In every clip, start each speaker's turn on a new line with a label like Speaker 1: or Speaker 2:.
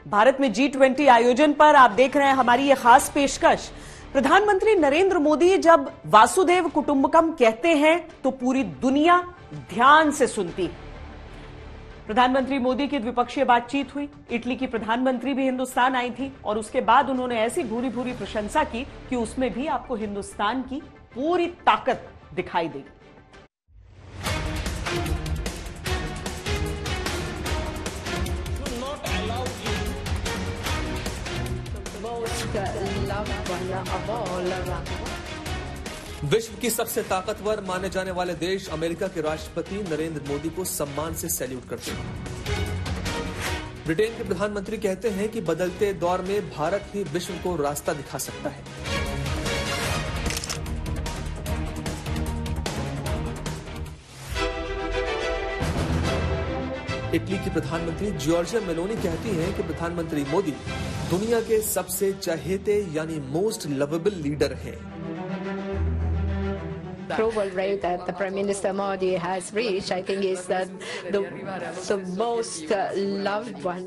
Speaker 1: भारत में G20 आयोजन पर आप देख रहे हैं हमारी ये खास पेशकश। प्रधानमंत्री नरेंद्र मोदी जब वासुदेव कुटुंबकम कहते हैं तो पूरी दुनिया ध्यान से सुनती है। प्रधानमंत्री मोदी की द्विपक्षीय बातचीत हुई। इटली की प्रधानमंत्री भी हिंदुस्तान आई थी और उसके बाद उन्होंने ऐसी भूरी भूरी प्रशंसा की कि उसमें भी आपको हिंदुस्तान की पूरी ताकत दिखाई देगी।
Speaker 2: विश्व की सबसे ताकतवर माने जाने वाले देश अमेरिका के राष्ट्रपति नरेंद्र मोदी को सम्मान से सैल्यूट करते हैं। ब्रिटेन के प्रधानमंत्री कहते हैं कि बदलते दौर में भारत ही विश्व को रास्ता दिखा सकता है। इटली की प्रधानमंत्री जॉर्जिया मेलोनी कहती हैं कि प्रधानमंत्री मोदी दुनिया के सबसे चहेते यानी मोस्ट लवेबल लीडर हैं।
Speaker 3: Approval rate that the Prime Minister Modi has reached, I think, is the most loved one.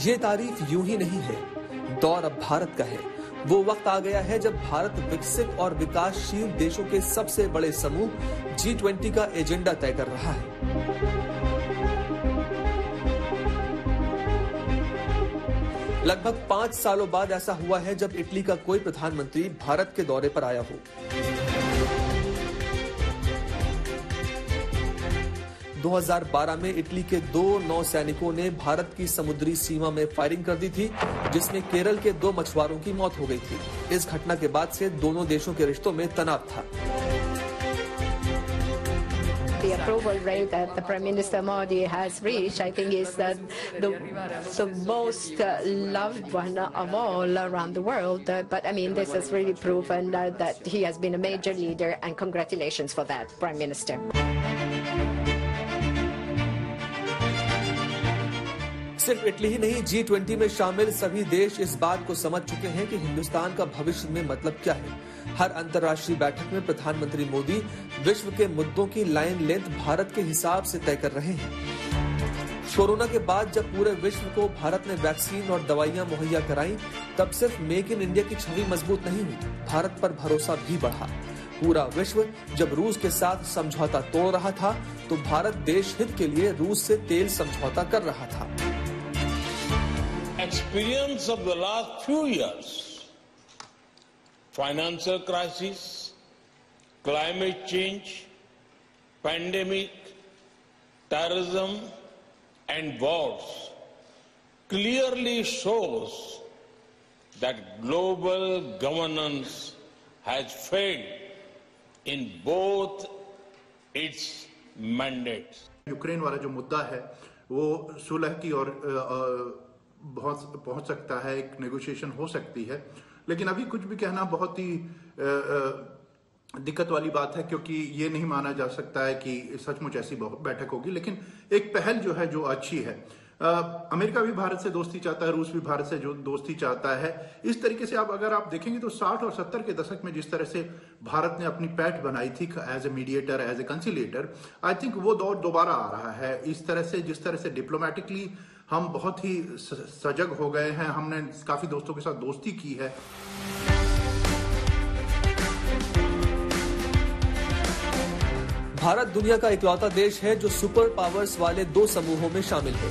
Speaker 2: ये तारीफ यूं ही नहीं है, दौर अब भारत का है। वो वक्त आ गया है जब भारत विकसित और विकासशील देशों के सबसे बड़े समूह G20 का एजेंडा तय कर रहा है। लगभग 5 सालों बाद ऐसा हुआ है जब इटली का कोई प्रधानमंत्री भारत के दौरे पर आया हो। 2012 में इटली के 2 नौसैनिकों ने भारत की समुद्री सीमा में फायरिंग कर दी थी, जिसमें केरल के 2 मछुआरों की मौत हो गई थी। इस घटना के बाद से दोनों देशों के रिश्तों में तनाव था।
Speaker 3: The approval rate that the Prime Minister Modi has reached, I think, is the most loved one of all around the world. But I mean, this has really proven that he has been a major leader, and congratulations for that, Prime Minister.
Speaker 2: सिर्फ Italy ही नहीं, G20 में शामिल सभी देश इस बात को समझ चुके हैं कि हिंदुस्तान का भविष्य में मतलब क्या है। हर अंतर्राष्ट्रीय बैठक में प्रधानमंत्री मोदी विश्व के मुद्दों की लाइन लेंथ भारत के हिसाब से तय कर रहे हैं। कोरोना के बाद जब पूरे विश्व को भारत ने वैक्सीन और दवाइयां मुहैया कराई, तब सिर्फ मेक इन इंडिया की छवि मजबूत नहीं हुई, भारत पर भरोसा भी बढ़ा। पूरा विश्व जब रूस के साथ समझौता तोड़ रहा था, तो भारत देश हित के लिए रूस से तेल समझौता कर रहा था।
Speaker 4: Experience of the last few years, financial crisis, climate change, pandemic, terrorism and wars clearly shows that global governance has failed in both its mandates.
Speaker 5: Ukraine वाला जो मुद्दा है वो सुलह की और पहुंच सकता है, एक नेगोशिएशन हो सकती है, लेकिन अभी कुछ भी कहना बहुत ही दिक्कत वाली बात है, क्योंकि ये नहीं माना जा सकता है कि सचमुच ऐसी बैठक होगी। लेकिन एक पहल जो है जो अच्छी है। अमेरिका भी भारत से दोस्ती चाहता है, रूस भी भारत से जो दोस्ती चाहता है। इस तरीके से अगर आप देखेंगे तो 60 और 70 के दशक में जिस तरह से भारत ने अपनी पैठ बनाई थी as a mediator, as a conciliator, I think वो दौर दोबारा आ रहा है। इस तरह से जिस तरह से डिप्लोमेटिकली हम बहुत ही सजग हो गए हैं, हमने काफी दोस्तों के साथ दोस्ती की है।
Speaker 2: भारत दुनिया का इकलौता देश है जो सुपर पावर्स वाले 2 समूहों में शामिल है।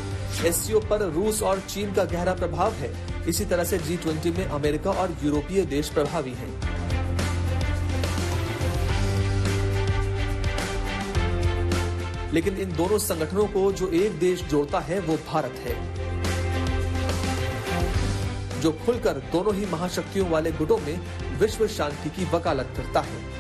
Speaker 2: एससीओ पर रूस और चीन का गहरा प्रभाव है। इसी तरह से G20 में अमेरिका और यूरोपीय देश प्रभावी हैं। लेकिन इन दोनों संगठनों को जो एक देश जोड़ता है वो भारत है, जो खुलकर दोनों ही महाशक्तियों वाले गुटों में विश्व शांति की वकालत करता है।